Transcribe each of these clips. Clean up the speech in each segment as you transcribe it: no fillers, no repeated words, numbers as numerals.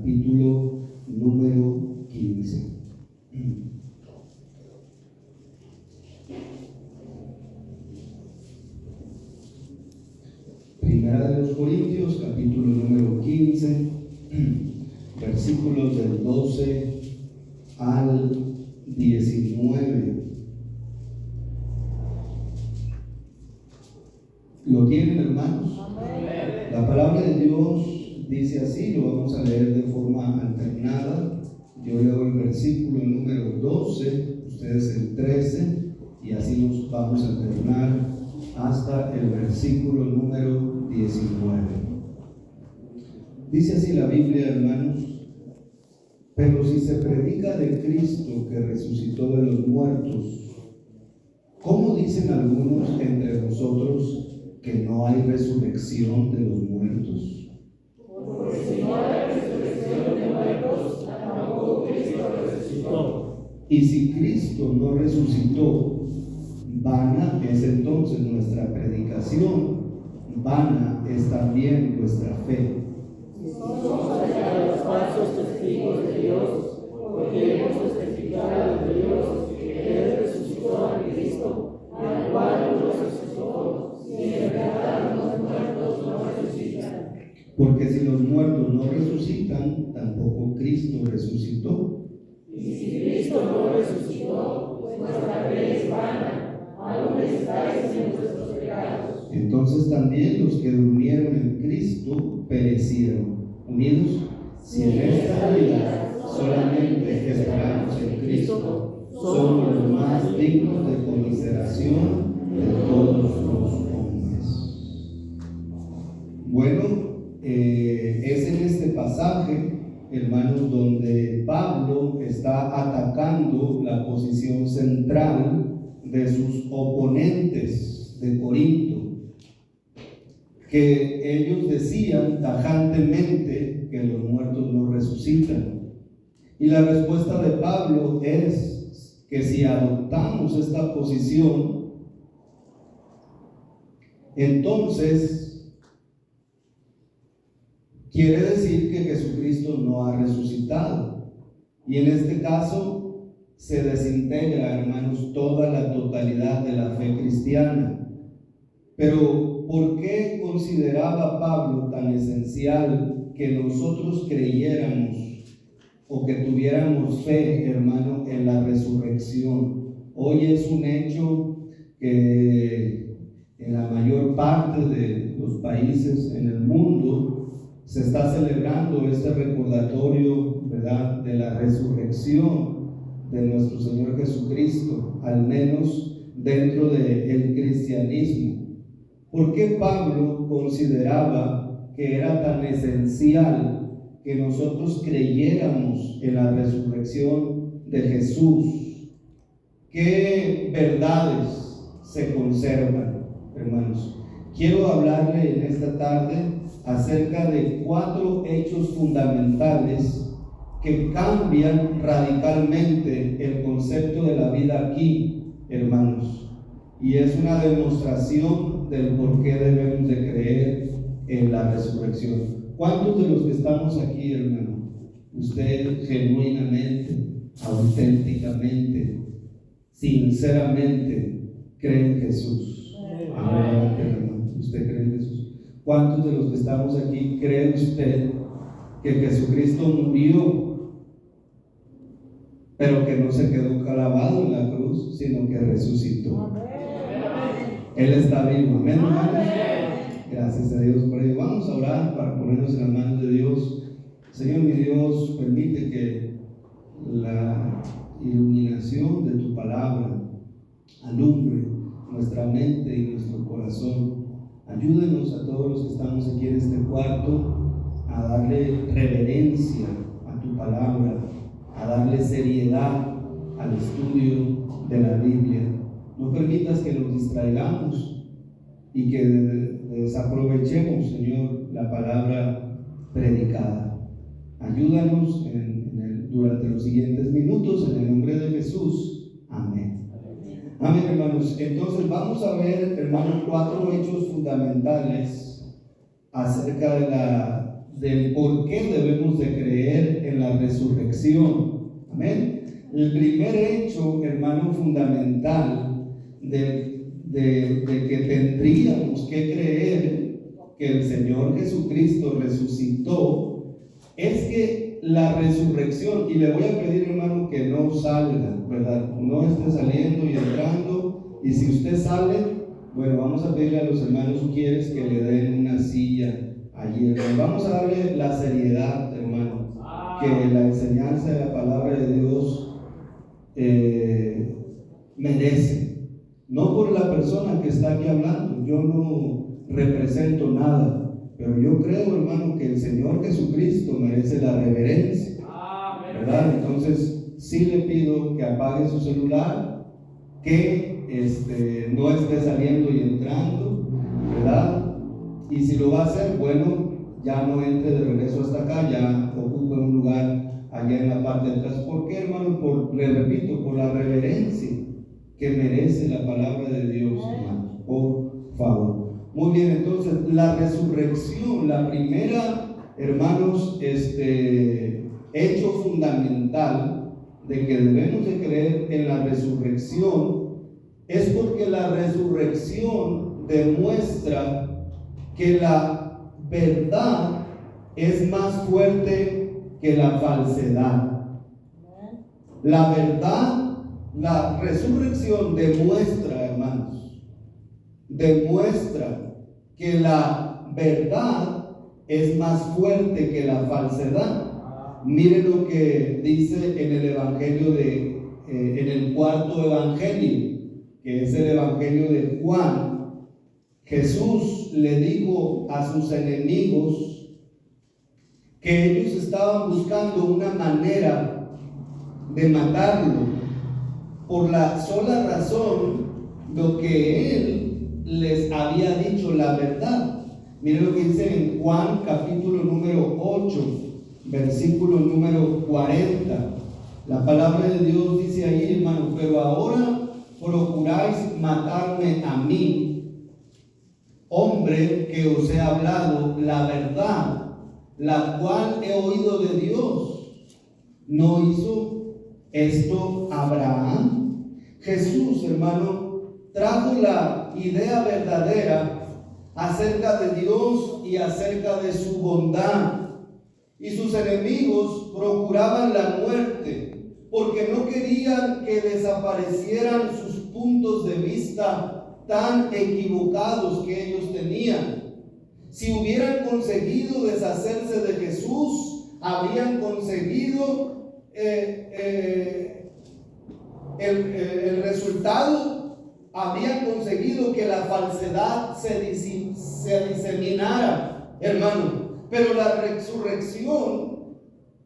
capítulo número 15. Primera de los Corintios, capítulo número 15, versículos del 12 al 19. ¿Lo tienen, hermanos? Amén. La palabra de Dios dice así, lo vamos a leer de forma alternada. Yo leo el versículo número 12, ustedes el 13, y así nos vamos a alternar hasta el versículo número 19. Dice así la Biblia, hermanos: pero si se predica de Cristo que resucitó de los muertos, ¿cómo dicen algunos entre vosotros que no hay resurrección de los muertos? Porque si no hay resurrección de muertos, tampoco Cristo resucitó. Y si Cristo no resucitó, vana es entonces nuestra predicación, vana es también vuestra fe. Somos hallados falsos testigos de Dios, porque hemos testificado de Dios que Él resucitó a Cristo, al cual no resucitó, y en verdad los muertos no resucitan. Porque si los muertos no resucitan, tampoco Cristo resucitó. Y si Cristo no resucitó, vuestra fe es vana, aún estáis en vuestros pecados. Entonces también los que durmieron en Cristo perecieron. Unidos, si en esta vida solamente esperamos en Cristo, somos los más dignos de conmiseración de todos los hombres. Bueno, es en este pasaje, hermanos, donde Pablo está atacando la posición central de sus oponentes de Corinto, que ellos decían tajantemente que los muertos no resucitan. Y la respuesta de Pablo es que si adoptamos esta posición, entonces quiere decir que Jesucristo no ha resucitado. Y en este caso se desintegra, hermanos, toda la totalidad de la fe cristiana. Pero ¿por qué consideraba Pablo tan esencial que nosotros creyéramos o que tuviéramos fe, hermano, en la resurrección? Hoy es un hecho que en la mayor parte de los países en el mundo se está celebrando este recordatorio, ¿verdad?, de la resurrección de nuestro Señor Jesucristo, al menos dentro del cristianismo. ¿Por qué Pablo consideraba que era tan esencial que nosotros creyéramos en la resurrección de Jesús? ¿Qué verdades se conservan, hermanos? Quiero hablarle en esta tarde acerca de 4 hechos fundamentales que cambian radicalmente el concepto de la vida aquí, hermanos. Y es una demostración del por qué debemos de creer en la resurrección. ¿Cuántos de los que estamos aquí, hermano, usted genuinamente, auténticamente, sinceramente cree en Jesús? Amén, hermano. ¿Usted cree en Jesús? ¿Cuántos de los que estamos aquí cree usted que Jesucristo murió, pero que no se quedó clavado en la cruz, sino que resucitó? Él está vivo, amén, hermanos. Gracias a Dios por ello. Vamos a orar para ponernos en las manos de Dios. Señor, mi Dios, permite que la iluminación de tu palabra alumbre nuestra mente y nuestro corazón. Ayúdenos a todos los que estamos aquí en este cuarto a darle reverencia a tu palabra, a darle seriedad al estudio de la Biblia. No permitas que nos distraigamos y que desaprovechemos, Señor, la palabra predicada. Ayúdanos durante los siguientes minutos, en el nombre de Jesús. Amén. Amén, hermanos. Entonces vamos a ver, hermanos, 4 hechos fundamentales acerca del por qué debemos de creer en la resurrección. Amén. El primer hecho, hermano, fundamental de que tendríamos que creer que el Señor Jesucristo resucitó es que la resurrección, y le voy a pedir, hermano, que no salga, ¿verdad? No esté saliendo y entrando, y si usted sale, bueno, vamos a pedirle a los hermanos Ujieres que le den una silla allí, hermano. Vamos a darle la seriedad, hermano, que la enseñanza de la palabra de Dios merece. No por la persona que está aquí hablando, yo no represento nada, pero yo creo, hermano, que el Señor Jesucristo merece la reverencia, ¿verdad? Entonces sí le pido que apague su celular, que no esté saliendo y entrando, ¿verdad? Y si lo va a hacer, bueno, ya no entre de regreso hasta acá, ya ocupe un lugar allá en la parte de atrás. ¿Por qué, hermano? Le repito, por la reverencia que merece la palabra de Dios, hermano, por favor. Muy bien, entonces la resurrección, la primera, hermanos, hecho fundamental de que debemos de creer en la resurrección es porque la resurrección demuestra que la verdad es más fuerte que la falsedad. La verdad, la resurrección demuestra, hermanos, demuestra que la verdad es más fuerte que la falsedad. Mire lo que dice en el evangelio en el cuarto evangelio, que es el evangelio de Juan. Jesús le dijo a sus enemigos que ellos estaban buscando una manera de matarlo por la sola razón de que él les había dicho la verdad. Miren lo que dice en Juan capítulo número 8, versículo número 40. La palabra de Dios dice ahí, hermano: pero ahora procuráis matarme a mí, hombre que os he hablado la verdad, la cual he oído de Dios. ¿No hizo esto Abraham? Jesús, hermano, trajo la idea verdadera acerca de Dios y acerca de su bondad. Y sus enemigos procuraban la muerte porque no querían que desaparecieran sus puntos de vista tan equivocados que ellos tenían. Si hubieran conseguido deshacerse de Jesús, habrían conseguido el resultado, habrían conseguido que la falsedad se diseminara, hermano. Pero la resurrección,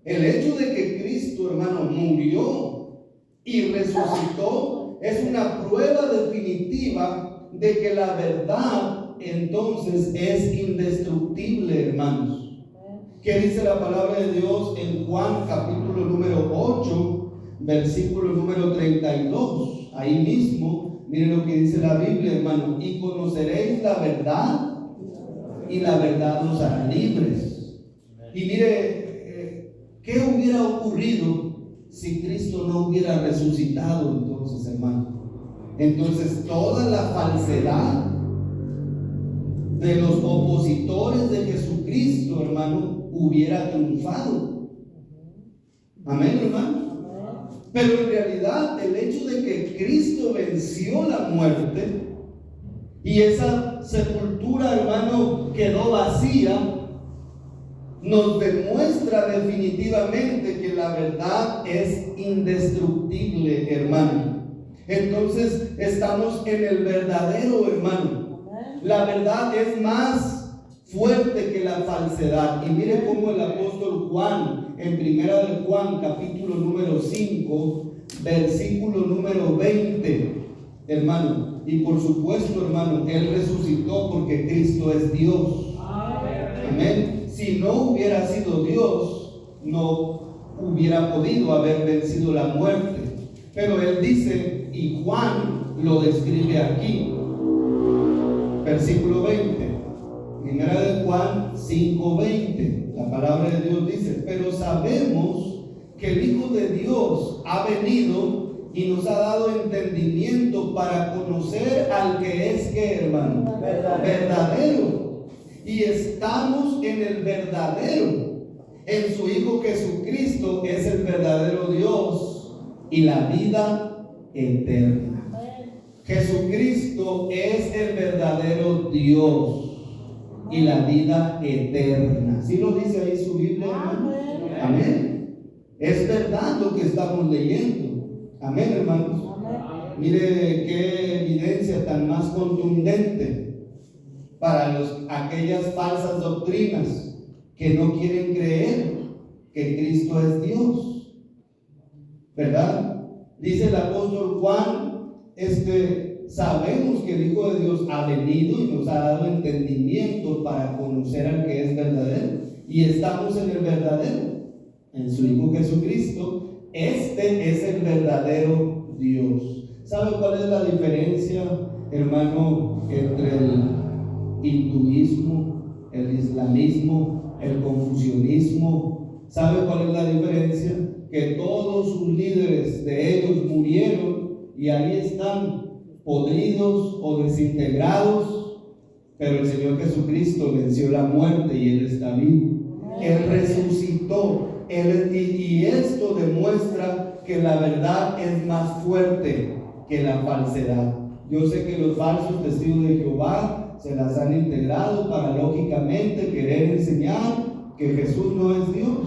el hecho de que Cristo, hermano, murió y resucitó, es una prueba definitiva de que la verdad entonces es indestructible, hermanos. ¿Qué dice la palabra de Dios en Juan capítulo número 8, versículo número 32? Ahí mismo, miren lo que dice la Biblia, hermano: y conoceréis la verdad, y la verdad los hará libres. Y mire, ¿qué hubiera ocurrido si Cristo no hubiera resucitado entonces, hermano? Entonces toda la falsedad de los opositores de Jesucristo, hermano, hubiera triunfado. Amén, hermano. Pero en realidad el hecho de que Cristo venció la muerte y esa sepultura, hermano, quedó vacía, nos demuestra definitivamente que la verdad es indestructible, hermano. Entonces estamos en el verdadero, hermano. La verdad es más fuerte que la falsedad. Y mire cómo el apóstol Juan, en primera de Juan, capítulo número 5, versículo número 20, hermano, y por supuesto, hermano, Él resucitó porque Cristo es Dios. Amén. Si no hubiera sido Dios, no hubiera podido haber vencido la muerte. Pero Él dice, y Juan lo describe aquí, versículo 20, en Primera de Juan 5:20, la palabra de Dios dice: pero sabemos que el Hijo de Dios ha venido y nos ha dado entendimiento para conocer al que es, ¿qué, hermano? Verdadero. Y estamos en el verdadero, en su Hijo Jesucristo, que es el verdadero Dios y la vida eterna. Jesucristo es el verdadero Dios y la vida eterna. ¿Sí lo dice ahí su Biblia, hermano? Amén. Es verdad lo que estamos leyendo. Amén, hermanos. Mire qué evidencia tan más contundente para aquellas falsas doctrinas que no quieren creer que Cristo es Dios, ¿verdad? Dice el apóstol Juan, sabemos que el Hijo de Dios ha venido y nos ha dado entendimiento para conocer al que es verdadero, y estamos en el verdadero, en su Hijo Jesucristo. Este es el verdadero Dios. ¿Sabe cuál es la diferencia, hermano, entre el hinduismo, el islamismo, el confucianismo? ¿Sabe cuál es la diferencia? Que todos sus líderes de ellos murieron y ahí están podridos o desintegrados, pero el Señor Jesucristo venció la muerte y Él está vivo. Él resucitó. Y esto demuestra que la verdad es más fuerte que la falsedad. Yo sé que los falsos testigos de Jehová se las han integrado para lógicamente querer enseñar que Jesús no es Dios,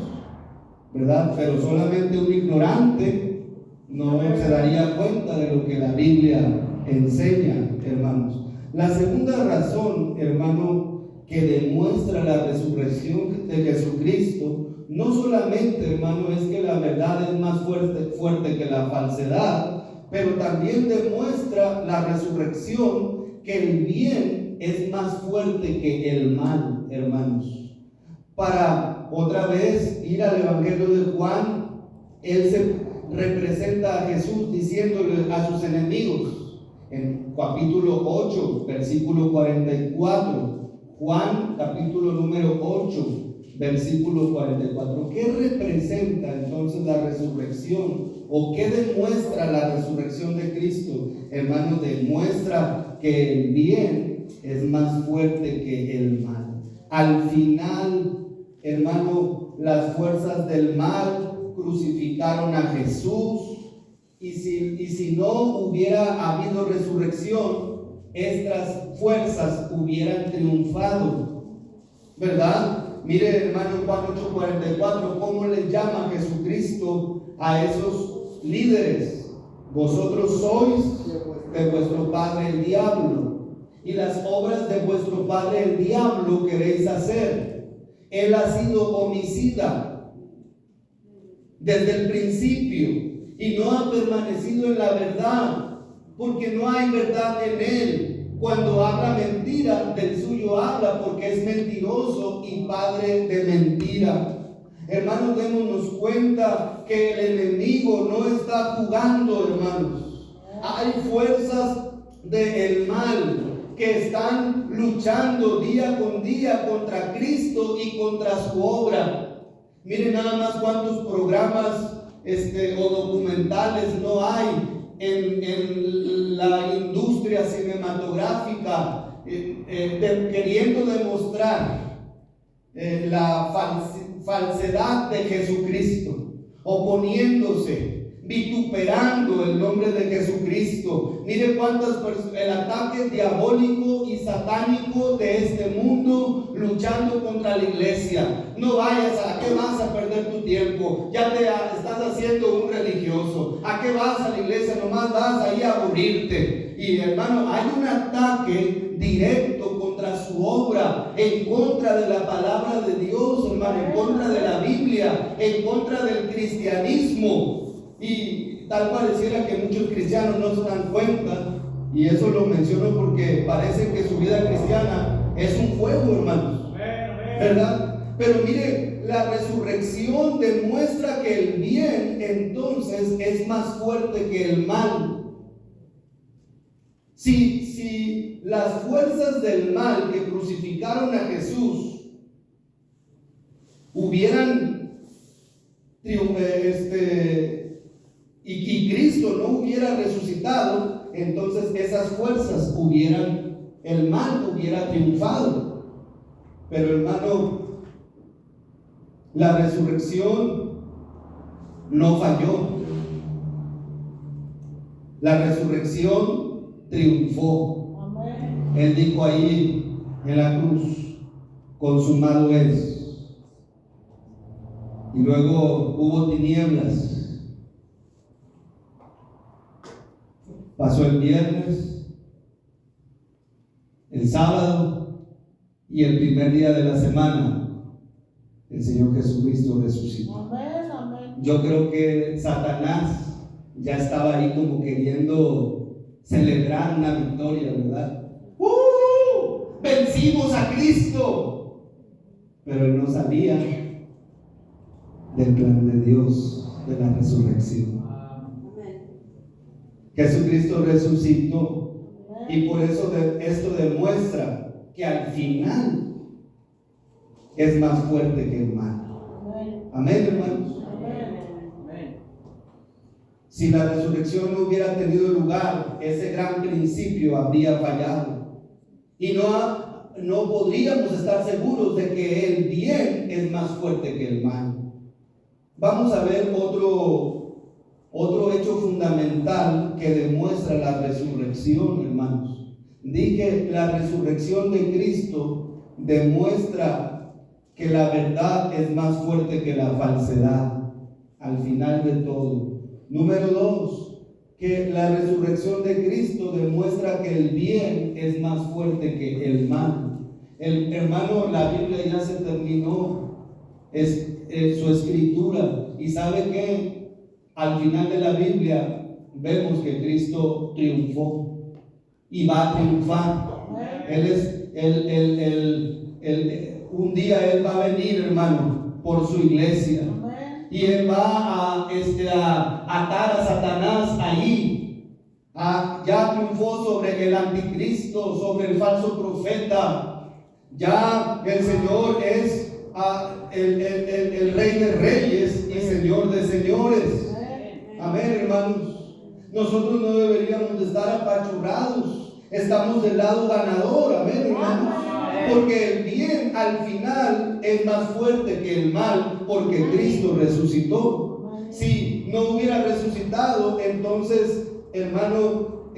¿verdad? Pero solamente un ignorante no se daría cuenta de lo que la Biblia enseña, hermanos. La segunda razón, hermano, que demuestra la resurrección de Jesucristo, no solamente, hermano, es que la verdad es más fuerte que la falsedad, pero también demuestra la resurrección que el bien es más fuerte que el mal, hermanos. Para otra vez ir al Evangelio de Juan, él se representa a Jesús diciéndole a sus enemigos en capítulo 8, versículo 44. Juan capítulo número 8, versículo 44. ¿Qué representa entonces la resurrección? ¿O qué demuestra la resurrección de Cristo? Hermano, demuestra que el bien es más fuerte que el mal. Al final, hermano, las fuerzas del mal crucificaron a Jesús, y si no hubiera habido resurrección, estas fuerzas hubieran triunfado, ¿verdad? Mire, hermano, Juan 8:44, ¿cómo le llama Jesucristo a esos líderes? Vosotros sois de vuestro padre el diablo, y las obras de vuestro padre el diablo queréis hacer. Él ha sido homicida desde el principio y no ha permanecido en la verdad, porque no hay verdad en él. Cuando habla mentira, del suyo habla, porque es mentiroso y padre de mentira. Hermanos, démonos cuenta que el enemigo no está jugando, hermanos. Hay fuerzas del mal que están luchando día con día contra Cristo y contra su obra. Miren nada más cuántos programas o documentales no hay en la industria cinematográfica queriendo demostrar la falsedad de Jesucristo, oponiéndose, vituperando el nombre de Jesucristo. Mire cuántas personas, el ataque diabólico y satánico de este mundo luchando contra la iglesia. No vayas, ¿a qué vas a perder tu tiempo? Ya te estás haciendo un religioso. ¿A qué vas a la iglesia? Nomás vas ahí a aburrirte. Y hermano, hay un ataque directo contra su obra, en contra de la palabra de Dios, hermano, en contra de la Biblia, en contra del cristianismo. Y tal pareciera que muchos cristianos no se dan cuenta, y eso lo menciono porque parece que su vida cristiana es un juego, hermanos, ¿verdad? Pero mire, la resurrección demuestra que el bien entonces es más fuerte que el mal. Si las fuerzas del mal que crucificaron a Jesús hubieran y Cristo no hubiera resucitado, entonces esas fuerzas el mal hubiera triunfado. Pero hermano, la resurrección no falló. La resurrección triunfó. Amén. Él dijo ahí en la cruz, consumado es. Y luego hubo tinieblas. Pasó el viernes, el sábado y el primer día de la semana, el Señor Jesucristo resucitó. Amén, amén. Yo creo que Satanás ya estaba ahí como queriendo celebrar una victoria, ¿verdad? ¡Vencimos a Cristo! Pero él no sabía del plan de Dios, de la resurrección. Jesucristo resucitó y por eso esto demuestra que al final es más fuerte que el mal. Amén, hermanos. Si la resurrección no hubiera tenido lugar, ese gran principio habría fallado y no podríamos estar seguros de que el bien es más fuerte que el mal. Vamos a ver otro hecho fundamental que demuestra la resurrección, hermanos. Dije, la resurrección de Cristo demuestra que la verdad es más fuerte que la falsedad al final de todo. Número 2, que la resurrección de Cristo demuestra que el bien es más fuerte que el mal. Hermano, la Biblia ya se terminó su escritura, y ¿sabe qué? Al final de la Biblia vemos que Cristo triunfó y va a triunfar. Un día Él va a venir, hermano, por su iglesia, y Él va a atar a Satanás ahí. Ya triunfó sobre el anticristo, sobre el falso profeta. Ya el Señor es el Rey de Reyes y Señor de Señores. Amén, hermanos. Nosotros no deberíamos de estar apachurrados. Estamos del lado ganador. Amén, hermanos. Porque el bien al final es más fuerte que el mal, porque Cristo resucitó. Si no hubiera resucitado, entonces, hermano,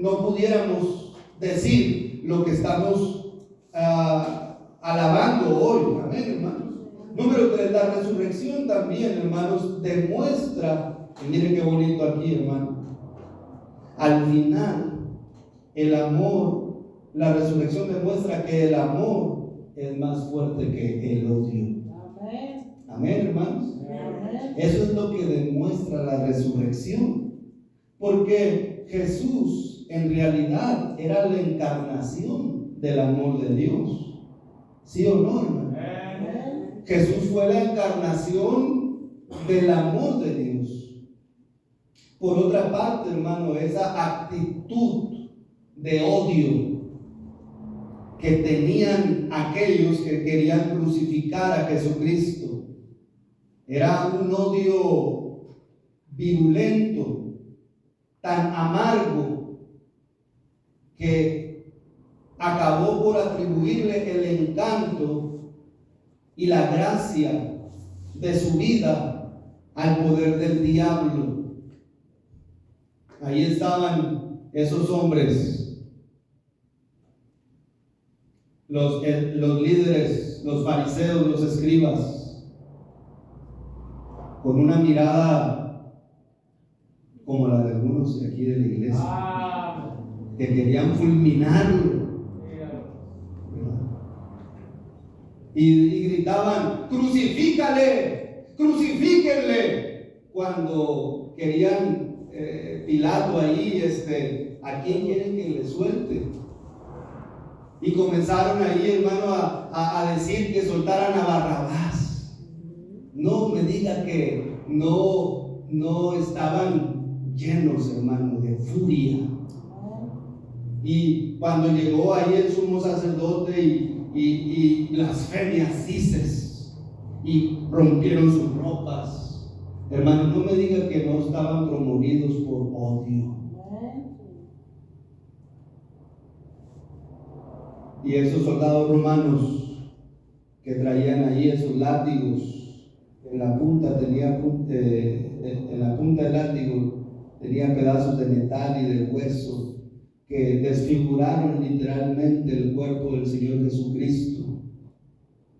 no pudiéramos decir lo que estamos alabando hoy. Amén, hermanos. Número 3, la resurrección también, hermanos, demuestra. Y miren qué bonito aquí, hermano. Al final, el amor, la resurrección demuestra que el amor es más fuerte que el odio. Amén. Amén, hermanos. Amén. Eso es lo que demuestra la resurrección. Porque Jesús en realidad era la encarnación del amor de Dios. ¿Sí o no, hermano? Amén. Jesús fue la encarnación del amor de Dios. Por otra parte, hermano, esa actitud de odio que tenían aquellos que querían crucificar a Jesucristo era un odio virulento, tan amargo, que acabó por atribuirle el encanto y la gracia de su vida al poder del diablo. Ahí estaban esos hombres, los líderes, los fariseos, los escribas, con una mirada como la de algunos de aquí de la iglesia, que querían fulminarlo. Y gritaban: crucifícale, crucifíquenle, cuando querían Pilato ahí, ¿a quién quieren que le suelte? Y comenzaron ahí, hermano, a decir que soltaran a Barrabás. No me diga que no estaban llenos, hermano, de furia. Y cuando llegó ahí el sumo sacerdote y blasfemias dices, y rompieron sus ropas. Hermano, no me diga que no estaban promovidos por odio. Y esos soldados romanos que traían ahí esos látigos, en la punta del látigo tenía pedazos de metal y de hueso que desfiguraron literalmente el cuerpo del Señor Jesucristo.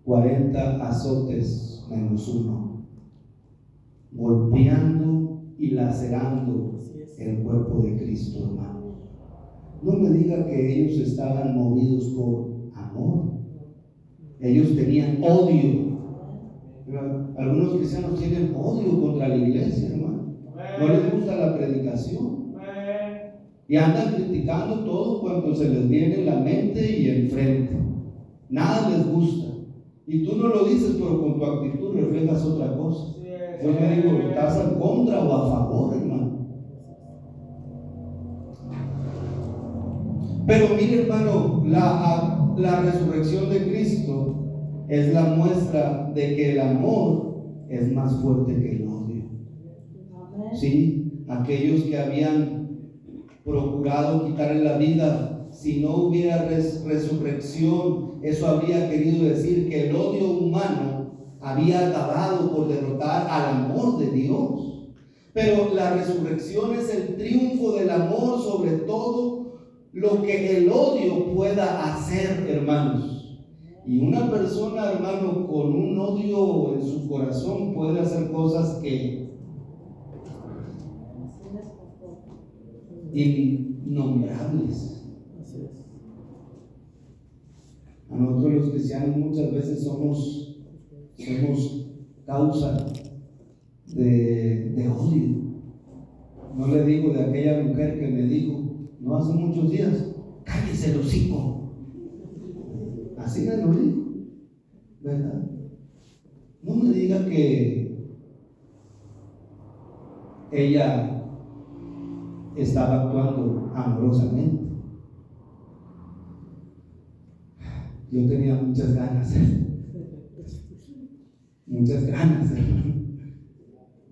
40 azotes menos uno, golpeando y lacerando el cuerpo de Cristo, hermano. No me diga que ellos estaban movidos por amor. Ellos tenían odio. Algunos cristianos tienen odio contra la iglesia, hermano. No les gusta la predicación. Y andan criticando todo cuanto se les viene en la mente y enfrente. Nada les gusta. Y tú no lo dices, pero con tu actitud reflejas otra cosa. Yo me digo, ¿estás en contra o a favor, hermano? Pero mire, hermano, la resurrección de Cristo es la muestra de que el amor es más fuerte que el odio. Sí, aquellos que habían procurado quitarle la vida, si no hubiera resurrección, eso habría querido decir que el odio humano había acabado por derrotar al amor de Dios. Pero la resurrección es el triunfo del amor sobre todo lo que el odio pueda hacer, hermanos. Y una persona, hermano, con un odio en su corazón puede hacer cosas que innombrables. A nosotros los cristianos muchas veces somos causa de odio. No le digo de aquella mujer que me dijo, no hace muchos días, cállese el hocico. Así me lo dijo, ¿verdad? No me diga que ella estaba actuando amorosamente. Yo tenía muchas ganas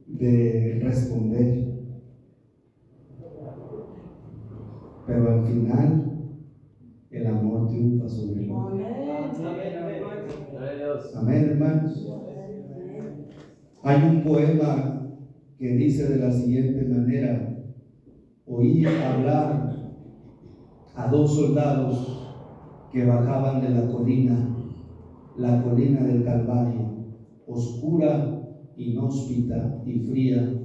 de responder, pero al final el amor triunfa sobre el odio. Amén, hermanos. Hay un poema que dice de la siguiente manera: oí hablar a dos soldados que bajaban de la colina del Calvario, oscura, inhóspita y fría.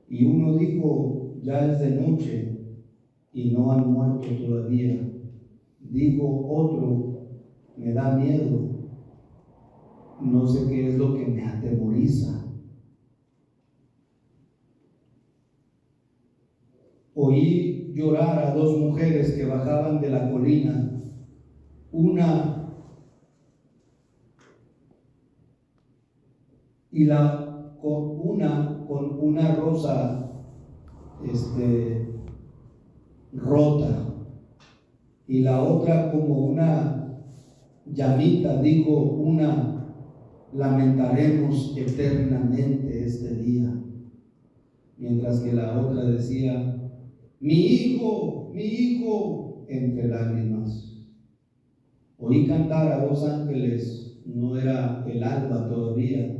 Y uno dijo, ya es de noche y no han muerto todavía. Dijo otro, me da miedo, no sé qué es lo que me atemoriza. Oí llorar a dos mujeres que bajaban de la colina, una con una rosa rota y la otra como una llamita. Dijo una, lamentaremos eternamente este día, mientras que la otra decía, mi hijo, entre lágrimas. Oí cantar a dos ángeles, no era el alba todavía,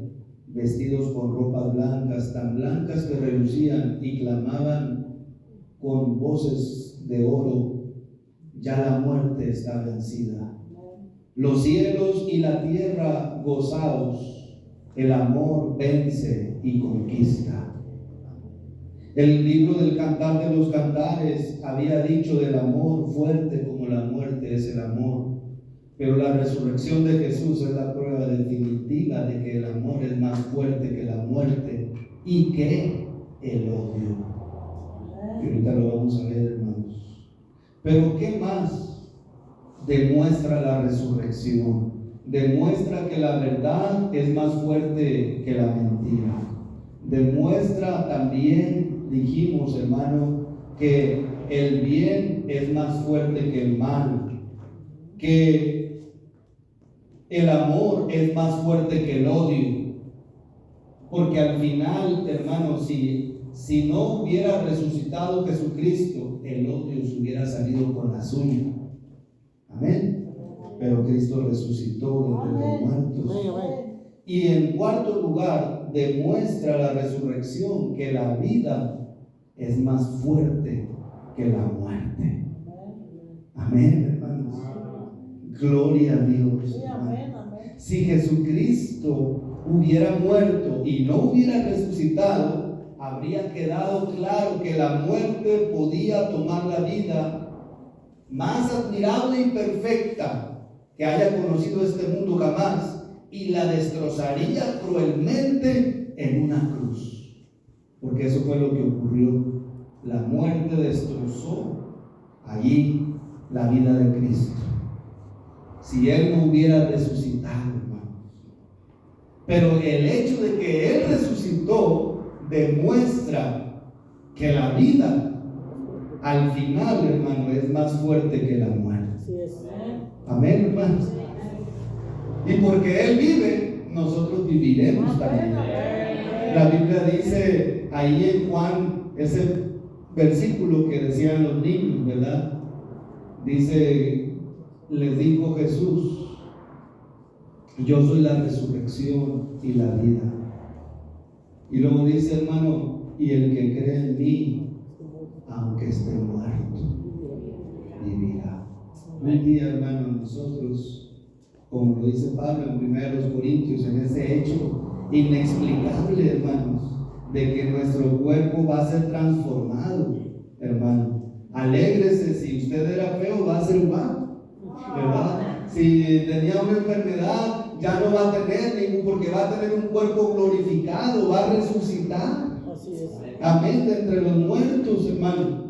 vestidos con ropas blancas, tan blancas que relucían, y clamaban con voces de oro, ya la muerte está vencida. Los cielos y la tierra gozaos, el amor vence y conquista. El libro del Cantar de los Cantares había dicho del amor fuerte como la muerte es el amor. Pero la resurrección de Jesús es la prueba definitiva de que el amor es más fuerte que la muerte y que el odio. Y ahorita lo vamos a ver, hermanos. Pero ¿qué más demuestra la resurrección? Demuestra que la verdad es más fuerte que la mentira. Demuestra también, dijimos, hermano, que el bien es más fuerte que el mal, que el amor es más fuerte que el odio. Porque al final, hermanos, si no hubiera resucitado Jesucristo, el odio se hubiera salido con la suya. Amén. Pero Cristo resucitó de entre los muertos. Y en cuarto lugar, demuestra la resurrección que la vida es más fuerte que la muerte. Amén, hermanos. Gloria a Dios. Si Jesucristo hubiera muerto y no hubiera resucitado, habría quedado claro que la muerte podía tomar la vida más admirable y perfecta que haya conocido este mundo jamás y la destrozaría cruelmente en una cruz. Porque eso fue lo que ocurrió. La muerte destrozó allí la vida de Cristo. Si Él no hubiera resucitado, hermanos. Pero el hecho de que Él resucitó demuestra que la vida al final, hermano, es más fuerte que la muerte. Amén, hermanos. Y porque Él vive, nosotros viviremos también. La Biblia dice ahí en Juan, ese versículo que decían los niños, ¿verdad? Dice, les dijo Jesús: yo soy la resurrección y la vida. Y luego dice, hermano, y el que cree en mí, aunque esté muerto, vivirá. Un día, hermano, nosotros, como lo dice Pablo en 1 Corintios, en ese hecho inexplicable, hermanos, de que nuestro cuerpo va a ser transformado, hermano. Alégrese, si usted era feo, va a ser guapo, ¿verdad? Si tenía una enfermedad, ya no va a tener ningún, porque va a tener un cuerpo glorificado, va a resucitar. Amén, de entre los muertos, hermano.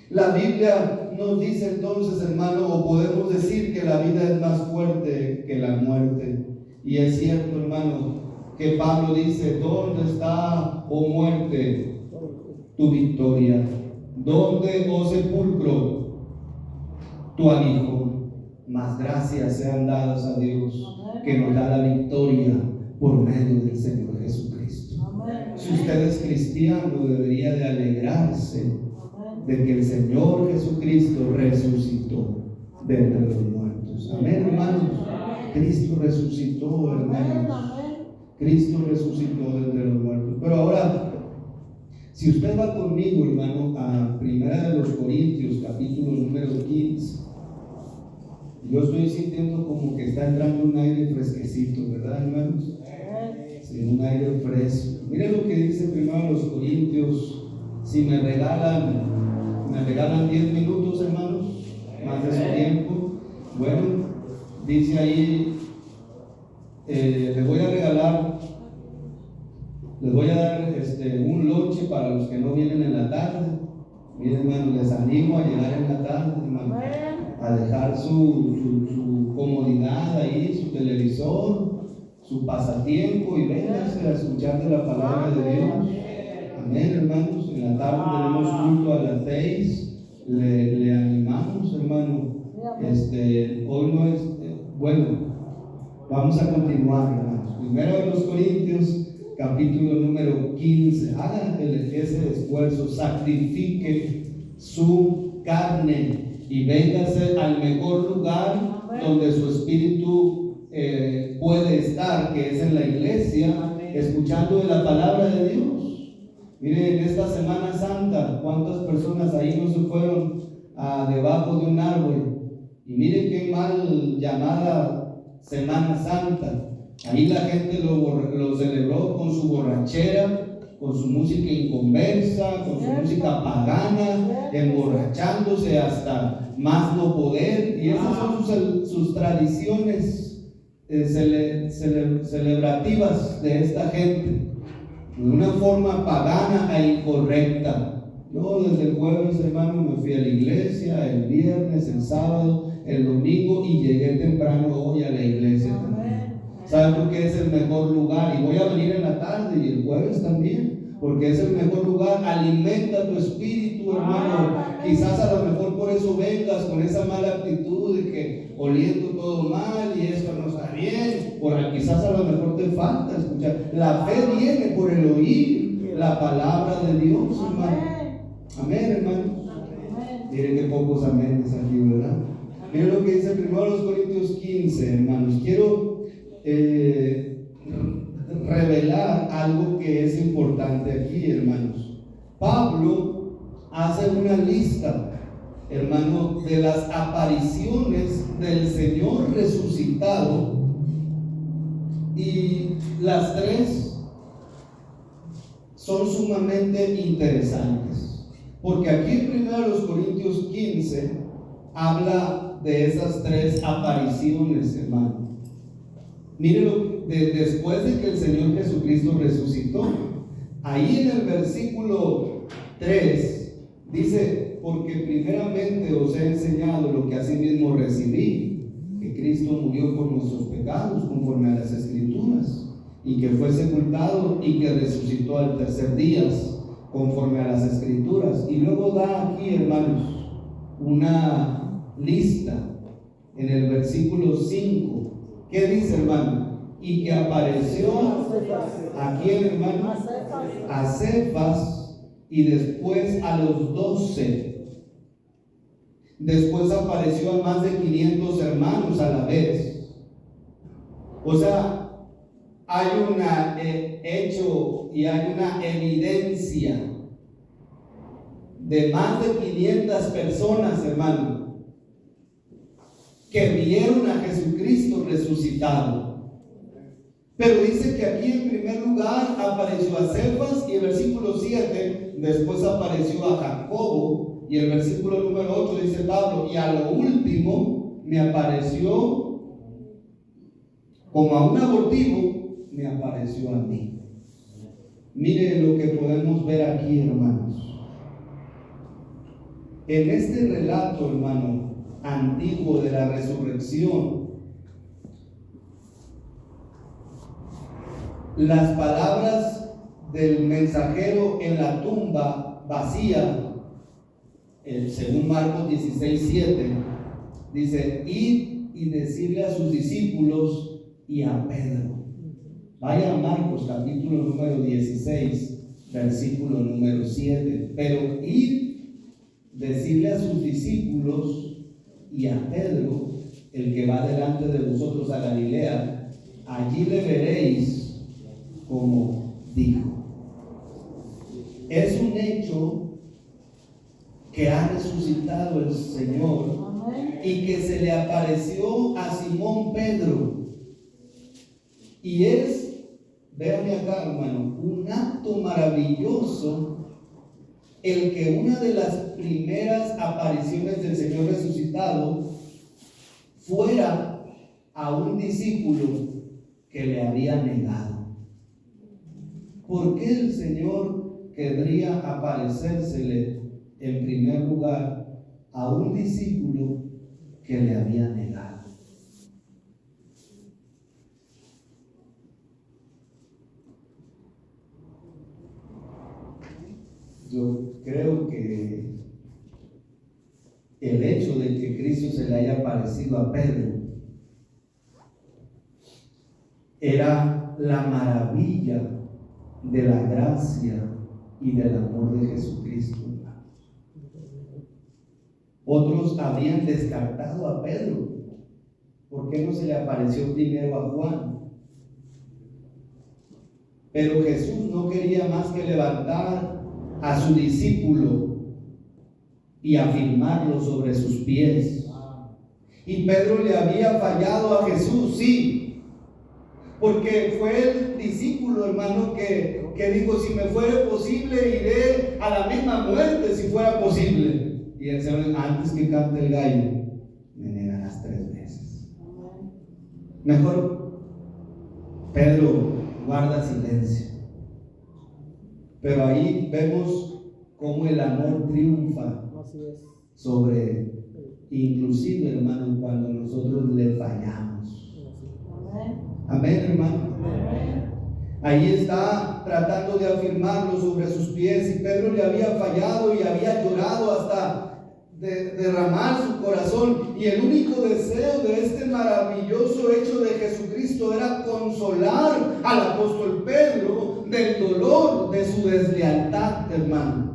La Biblia nos dice entonces, hermano, o podemos decir que la vida es más fuerte que la muerte. Y es cierto, hermano, que Pablo dice: ¿dónde está, oh muerte, tu victoria? ¿Dónde, oh sepulcro, tu aguijón? Mas gracias sean dadas a Dios, que nos da la victoria por medio del Señor Jesucristo. Si usted es cristiano, debería de alegrarse de que el Señor Jesucristo resucitó de entre los muertos. Amén, hermanos. Cristo resucitó, hermanos. Cristo resucitó de entre los muertos. Pero ahora, si usted va conmigo, hermano, a 1 Corintios, capítulo número 15, yo estoy sintiendo como que está entrando un aire fresquecito, ¿verdad, hermanos? Sí, un aire fresco. Miren lo que dice 1 Corintios. Si me regalan 10 minutos, hermanos, más de su tiempo. Bueno, dice ahí, les voy a dar un lonche para los que no vienen en la tarde. Miren, hermanos, les animo a llegar en la tarde, hermano, a dejar su comodidad ahí, su televisor, su pasatiempo, y vénganse a escuchar de la palabra de Dios. Amén, hermanos. En la tarde tenemos culto a las 6. Le animamos, hermano. Hoy no es bueno. Vamos a continuar, hermanos. 1 Corintios, capítulo número 15. Hagan ese esfuerzo, sacrifique su carne y véngase al mejor lugar donde su espíritu puede estar, que es en la iglesia, escuchando de la palabra de Dios. Miren, en esta Semana Santa, ¿cuántas personas ahí no se fueron debajo de un árbol? Y miren qué mal llamada Semana Santa. Ahí la gente lo celebró con su borrachera, con su música inconversa, con su música pagana, emborrachándose hasta más no poder. Y esas son sus tradiciones celebrativas de esta gente, de una forma pagana e incorrecta. Yo desde el jueves, hermano, me fui a la iglesia, el viernes, el sábado, el domingo, y llegué temprano hoy a la iglesia también. ¿Saben por qué es el mejor lugar? Y voy a venir en la tarde y el jueves también, porque es el mejor lugar. Alimenta tu espíritu, hermano. Quizás a lo mejor por eso vengas con esa mala actitud de que oliendo todo mal y esto no está bien, quizás a lo mejor te falta escuchar. La fe viene por el oír la palabra de Dios, hermano. Amén, hermano. Miren qué pocos aménes aquí, ¿verdad? Miren lo que dice 1 Corintios 15, hermanos. Quiero revelar algo que es importante aquí, hermanos. Pablo hace una lista, hermano, de las apariciones del Señor resucitado, y las tres son sumamente interesantes, porque aquí en 1 Corintios 15 habla de esas tres apariciones, hermano. Mírenlo, después de que el Señor Jesucristo resucitó, ahí en el versículo 3 dice: porque primeramente os he enseñado lo que asimismo recibí, que Cristo murió por nuestros pecados conforme a las Escrituras, y que fue sepultado y que resucitó al tercer día conforme a las Escrituras. Y luego da aquí, hermanos, una lista en el versículo 5. ¿Qué dice, hermano? Y que apareció a quién, hermano, a Cefas, y después a los 12. Después apareció a más de 500 hermanos a la vez. O sea, hay un hecho y hay una evidencia de más de 500 personas, hermano, que vieron a Jesucristo resucitado. Pero dice que aquí en primer lugar apareció a Cefas, y el versículo 7 después apareció a Jacobo, y el versículo número 8 dice Pablo: y a lo último me apareció como a un abortivo, me apareció a mí. Mire lo que podemos ver aquí, hermanos. En este relato, hermano, antiguo de la resurrección, las palabras del mensajero en la tumba vacía, según Marcos 16:7, dice: id y decirle a sus discípulos y a Pedro. Vaya a Marcos capítulo número 16, versículo número 7. Pero id, decirle a sus discípulos y a Pedro, el que va delante de vosotros a Galilea, allí le veréis como dijo. Es un hecho que ha resucitado el Señor y que se le apareció a Simón Pedro. Y es, véanme acá, hermano, un acto maravilloso el que una de las primeras apariciones del Señor resucitado fuera a un discípulo que le había negado. ¿Por qué el Señor querría aparecérsele en primer lugar a un discípulo que le había negado? Yo creo que el hecho de que Cristo se le haya aparecido a Pedro era la maravilla de la gracia y del amor de Jesucristo. Otros habrían descartado a Pedro. ¿Por qué no se le apareció primero a Juan? Pero Jesús no quería más que levantar a su discípulo y afirmarlo sobre sus pies. Y Pedro le había fallado a Jesús, sí, porque fue el discípulo, hermano, que dijo: si me fuere posible, iré a la misma muerte si fuera posible. Y el Señor: antes que cante el gallo, me negarás 3 veces. Mejor, Pedro, guarda silencio. Pero ahí vemos cómo el amor triunfa sobre, inclusive, hermano, cuando nosotros le fallamos. Amén, hermano. Ahí está tratando de afirmarlo sobre sus pies, y Pedro le había fallado y había llorado hasta derramar su corazón, y el único deseo de este maravilloso hecho de Jesucristo era consolar al apóstol Pedro del dolor de su deslealtad, hermano.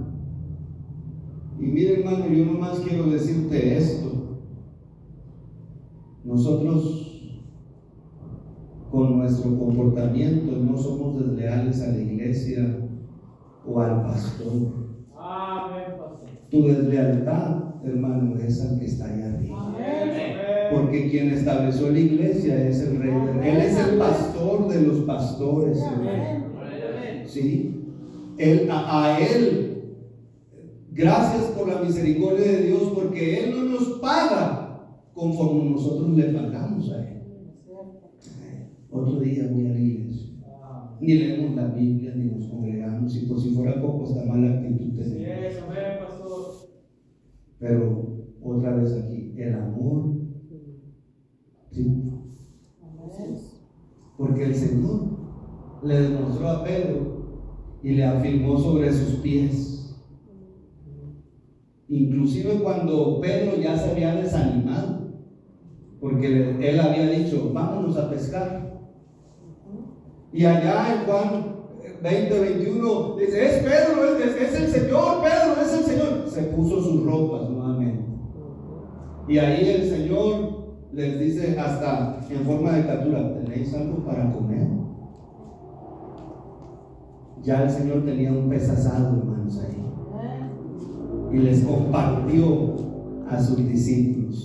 Y mire, hermano, yo nomás quiero decirte esto: nosotros con nuestro comportamiento no somos desleales a la iglesia o al pastor. Tu deslealtad, hermano, es al que está allá arriba. Porque quien estableció la iglesia es el rey. Él es el pastor de los pastores, hermano. ¿Sí? A él, gracias por la misericordia de Dios, porque Él no nos paga conforme nosotros le pagamos a Él. Otro día voy a la iglesia, ni leemos la Biblia, ni nos congregamos, y por si fuera poco, hasta mala actitud tenemos. Pero otra vez aquí, el amor triunfa. Porque el Señor le demostró a Pedro y le afirmó sobre sus pies. Inclusive cuando Pedro ya se había desanimado, porque él había dicho: vámonos a pescar. Y allá en Juan 20:21 dice: es Pedro, es el Señor, Pedro, es el Señor. Se puso sus ropas nuevamente. Y ahí el Señor les dice, hasta en forma de captura: ¿tenéis algo para comer? Ya el Señor tenía un pez asado, hermanos, ahí. Y les compartió a sus discípulos.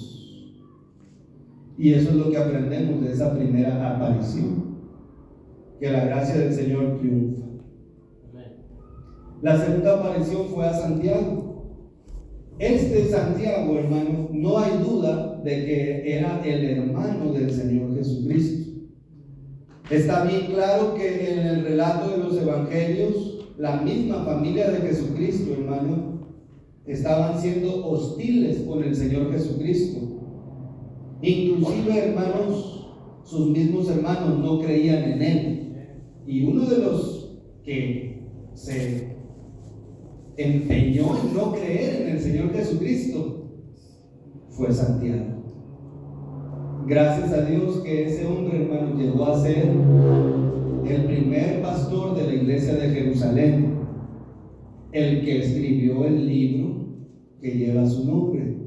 Y eso es lo que aprendemos de esa primera aparición: que la gracia del Señor triunfa. La segunda aparición fue a Santiago. Este Santiago, hermano, no hay duda de que era el hermano del Señor Jesucristo. Está bien claro que en el relato de los evangelios, la misma familia de Jesucristo, hermano, estaban siendo hostiles con el Señor Jesucristo. Inclusive, hermanos, sus mismos hermanos no creían en Él. Y uno de los que se empeñó en no creer en el Señor Jesucristo fue Santiago. Gracias a Dios que ese hombre, hermano, llegó a ser el primer pastor de la iglesia de Jerusalén, el que escribió el libro que lleva su nombre.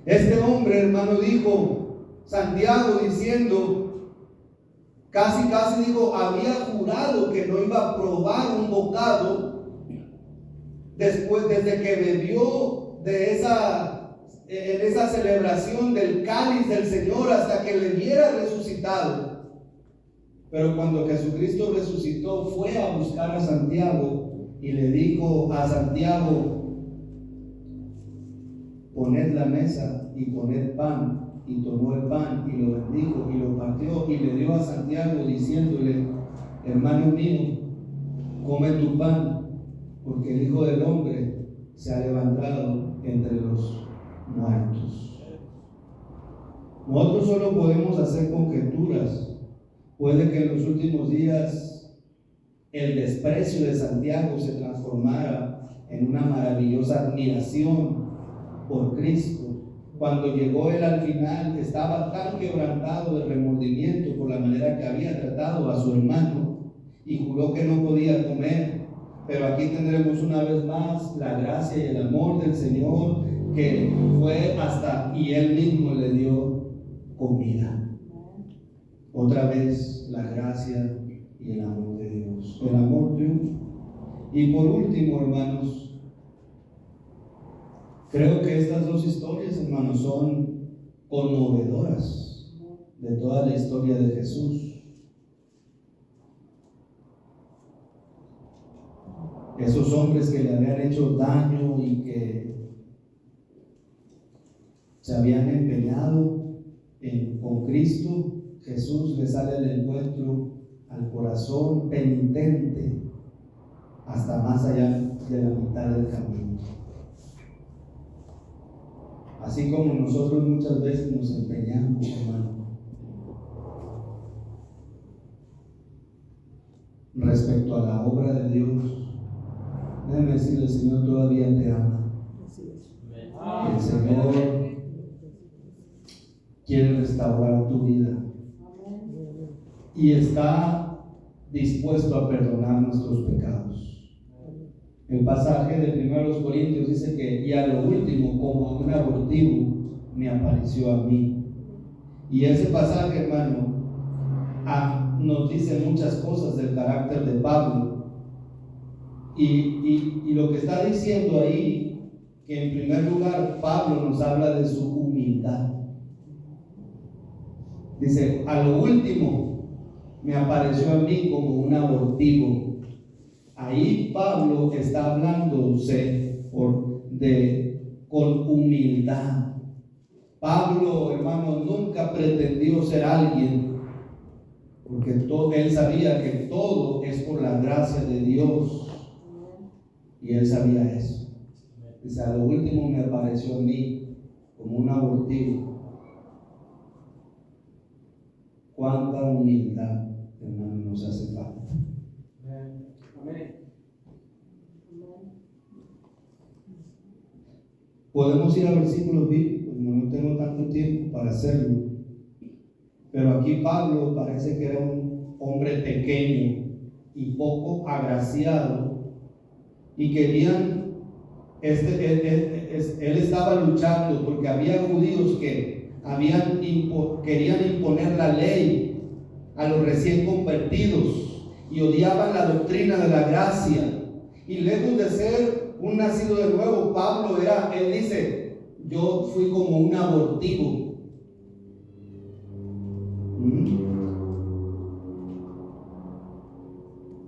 Este hombre, hermano, dijo, Santiago, diciendo, casi dijo, había jurado que no iba a probar un bocado después, desde que bebió en esa celebración del cáliz del Señor, hasta que le viera resucitado. Pero cuando Jesucristo resucitó, fue a buscar a Santiago y le dijo a Santiago: poned la mesa y poned pan. Y tomó el pan y lo bendijo y lo partió y le dio a Santiago, diciéndole: hermano mío, come tu pan, porque el Hijo del Hombre se ha levantado entre los muertos. Nosotros solo podemos hacer conjeturas. Puede que en los últimos días el desprecio de Santiago se transformara en una maravillosa admiración por Cristo. Cuando llegó él al final, estaba tan quebrantado de remordimiento por la manera que había tratado a su hermano, y juró que no podía comer. Pero aquí tendremos una vez más la gracia y el amor del Señor, que fue hasta y él mismo le dio comida. Otra vez la gracia y el amor de Dios. El amor triunfa. Y por último, hermanos, creo que estas dos historias, hermanos, son conmovedoras de toda la historia de Jesús. Esos hombres que le habían hecho daño y que se habían empeñado con Cristo, Jesús les sale al encuentro al corazón penitente hasta más allá de la mitad del camino. Así como nosotros muchas veces nos empeñamos, hermano, respecto a la obra de Dios, déjeme decirle, el Señor todavía te ama. El Señor quiere restaurar tu vida y está dispuesto a perdonar nuestros pecados. El pasaje de 1 Corintios dice que, y a lo último, como un abortivo, me apareció a mí. Y ese pasaje, hermano, nos dice muchas cosas del carácter de Pablo. Y lo que está diciendo ahí, que en primer lugar Pablo nos habla de su humildad. Dice, a lo último me apareció a mí como un abortivo. Ahí Pablo está hablándose con humildad. Pablo, hermano, nunca pretendió ser alguien, porque él sabía que todo es por la gracia de Dios, y él sabía eso. Dice, a lo último me apareció a mí como un abortivo. Cuánta humildad, hermano, nos hace falta. Amén. Podemos ir a versículos bíblicos, no tengo tanto tiempo para hacerlo, pero aquí Pablo parece que era un hombre pequeño y poco agraciado, y él estaba luchando porque había judíos que querían imponer la ley a los recién convertidos y odiaban la doctrina de la gracia. Y lejos de ser un nacido de nuevo, él dice, yo fui como un abortivo.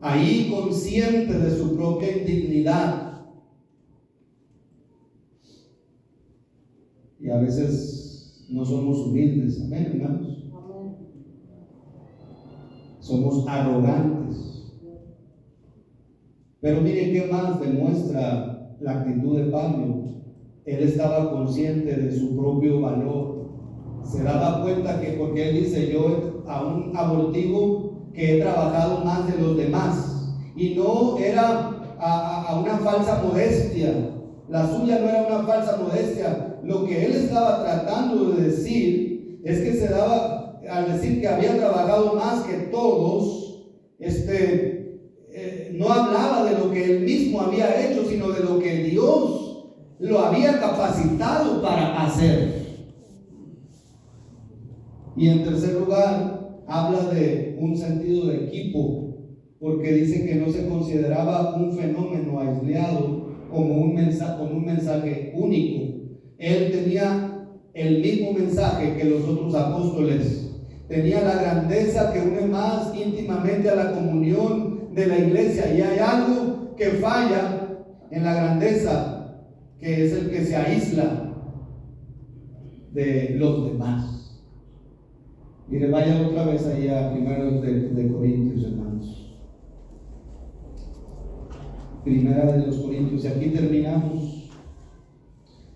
Ahí consciente de su propia indignidad. Y a veces no somos humildes, amén, hermanos. Somos arrogantes. Pero miren qué más demuestra la actitud de Pablo. Él estaba consciente de su propio valor. Se daba cuenta que, porque él dice, yo a un abortivo que he trabajado más de los demás, y no era a una falsa modestia. La suya no era una falsa modestia. Lo que él estaba tratando de decir es que se daba, al decir que había trabajado más que todos, no hablaba de lo que él mismo había hecho, sino de lo que Dios lo había capacitado para hacer. Y en tercer lugar, habla de un sentido de equipo, porque dice que no se consideraba un fenómeno aislado como con un mensaje único. Él tenía el mismo mensaje que los otros apóstoles. Tenía la grandeza que une más íntimamente a la comunión de la iglesia, y hay algo que falla en la grandeza, que es el que se aísla de los demás. Mire, vaya otra vez ahí a 1 de Corintios, hermanos. 1 de los Corintios, y aquí terminamos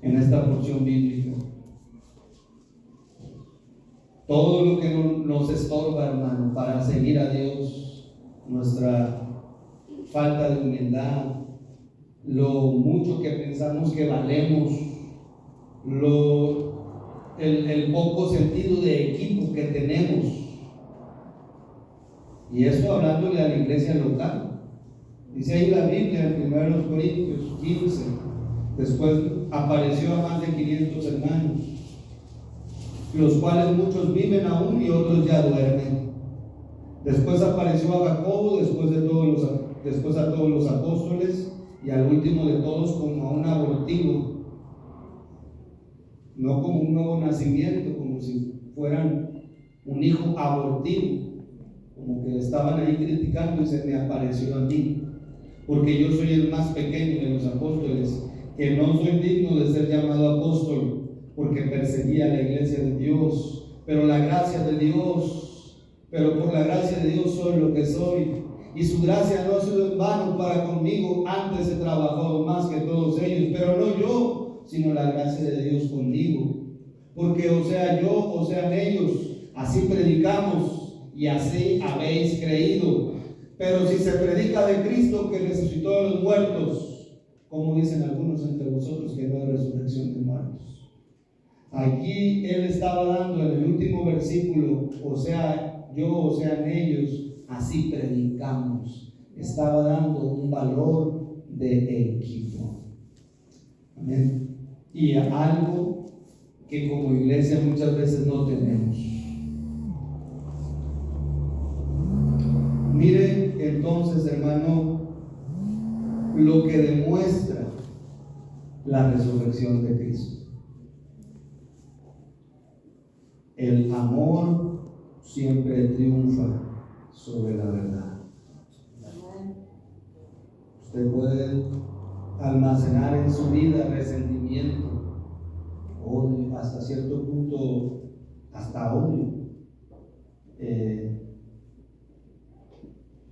en esta porción bíblica. Todo lo que nos estorba, hermano, para seguir a Dios, nuestra falta de humildad, lo mucho que pensamos que valemos, el poco sentido de equipo que tenemos. Y esto hablándole a la iglesia local. Dice ahí la Biblia en 1 Corintios 15, después apareció a más de 500 hermanos, los cuales muchos viven aún y otros ya duermen. Después apareció a Jacobo, después a todos los apóstoles, y al último de todos como a un abortivo, no como un nuevo nacimiento, como si fueran un hijo abortivo, como que estaban ahí criticando, y se me apareció a mí, porque yo soy el más pequeño de los apóstoles, que no soy digno de ser llamado apóstol, porque perseguía la iglesia de Dios, pero por la gracia de Dios soy lo que soy, y su gracia no ha sido en vano para conmigo. Antes he trabajado más que todos ellos, pero no yo, sino la gracia de Dios conmigo, porque o sea yo, o sean ellos, así predicamos y así habéis creído, Pero si se predica de Cristo que resucitó de los muertos, como dicen algunos entre vosotros que no hay resurrección de muertos. Aquí él estaba dando en el último versículo, o sea, yo, o sean ellos, así predicamos. Estaba dando un valor de equipo. Amén. Y algo que como iglesia muchas veces no tenemos. Mire entonces, hermano, lo que demuestra la resurrección de Cristo. El amor siempre triunfa sobre la verdad. Usted puede almacenar en su vida resentimiento, odio, hasta cierto punto, hasta odio.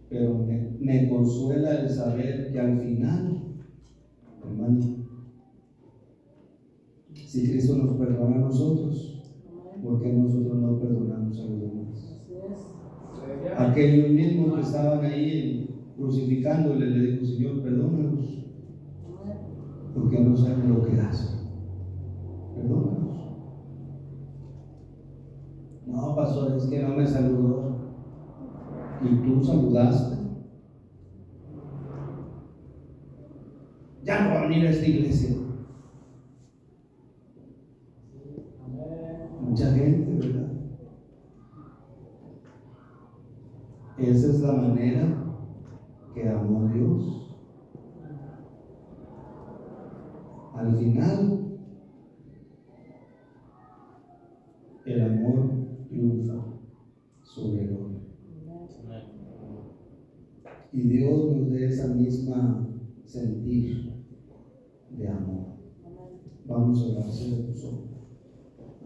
Pero me consuela el saber que al final, hermano, si Cristo nos perdona a nosotros, ¿por qué nosotros no perdonamos a los demás? Aquellos mismos que estaban ahí crucificándole, le dijo: Señor, perdónanos, porque no saben lo que hacen. Perdónanos. No, pastor, es que no me saludó. Y tú saludaste. Ya no va a venir a esta iglesia. Mucha gente, ¿verdad? Esa es la manera que amó Dios. Al final, el amor triunfa sobre el odio. Y Dios nos dé esa misma sentir de amor. Vamos a orar, cierra tus ojos.